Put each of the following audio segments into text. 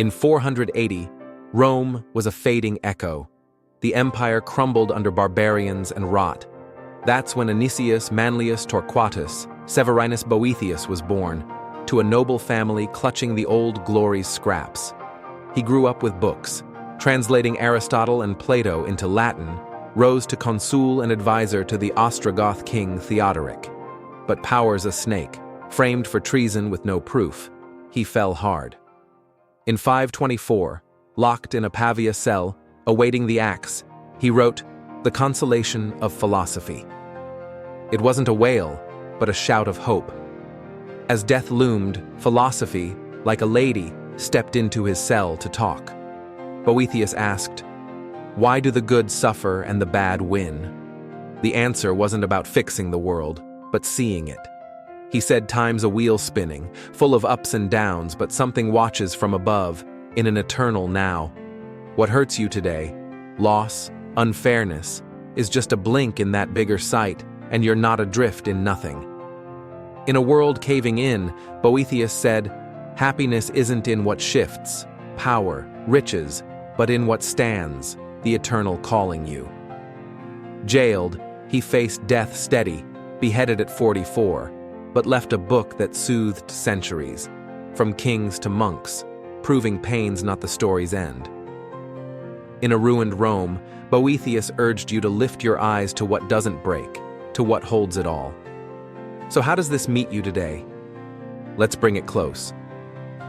In 480, Rome was a fading echo. The empire crumbled under barbarians and rot. That's when Anicius Manlius Torquatus Severinus Boethius was born, to a noble family clutching the old glory's scraps. He grew up with books, translating Aristotle and Plato into Latin, rose to consul and advisor to the Ostrogoth king Theodoric. But power's a snake, framed for treason with no proof. He fell hard. In 524, locked in a Pavia cell, awaiting the axe, he wrote the Consolation of Philosophy. It wasn't a wail, but a shout of hope. As death loomed, philosophy, like a lady, stepped into his cell to talk. Boethius asked, "Why do the good suffer and the bad win?" The answer wasn't about fixing the world, but seeing it. He said time's a wheel spinning, full of ups and downs, but something watches from above, in an eternal now. What hurts you today, loss, unfairness, is just a blink in that bigger sight, and you're not adrift in nothing. In a world caving in, Boethius said, happiness isn't in what shifts, power, riches, but in what stands, the eternal calling you. Jailed, he faced death steady, beheaded at 44, but left a book that soothed centuries, from kings to monks, proving pain's not the story's end. In a ruined Rome, Boethius urged you to lift your eyes to what doesn't break, to what holds it all. So how does this meet you today? Let's bring it close.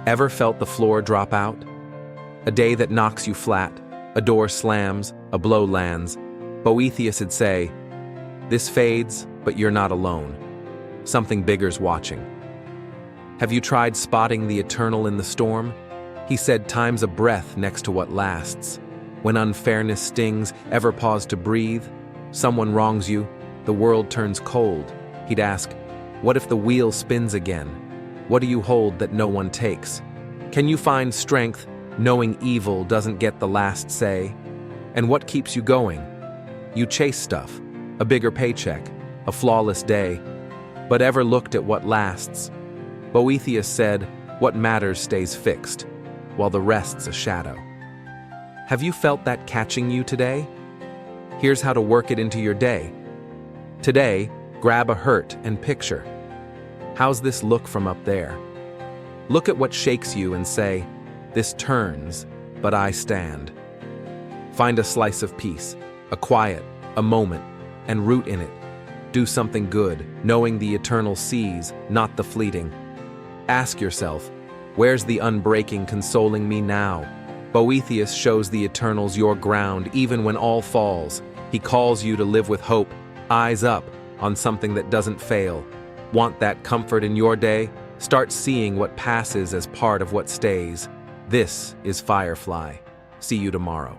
Ever felt the floor drop out? A day that knocks you flat, a door slams, a blow lands. Boethius would say, this fades, but you're not alone. Something bigger's watching. Have you tried spotting the eternal in the storm? He said time's a breath next to what lasts. When unfairness stings, ever pause to breathe? Someone wrongs you, the world turns cold. He'd ask, what if the wheel spins again? What do you hold that no one takes? Can you find strength knowing evil doesn't get the last say? And what keeps you going? You chase stuff, a bigger paycheck, a flawless day, but ever looked at what lasts? Boethius said, what matters stays fixed, while the rest's a shadow. Have you felt that catching you today? Here's how to work it into your day. Today, grab a hurt and picture. How's this look from up there? Look at what shakes you and say, this turns, but I stand. Find a slice of peace, a quiet, a moment, and root in it. Do something good, knowing the eternal sees, not the fleeting. Ask yourself, where's the unbreaking consoling me now? Boethius shows the eternal's your ground even when all falls. He calls you to live with hope, eyes up, on something that doesn't fail. Want that comfort in your day? Start seeing what passes as part of what stays. This is Firefly. See you tomorrow.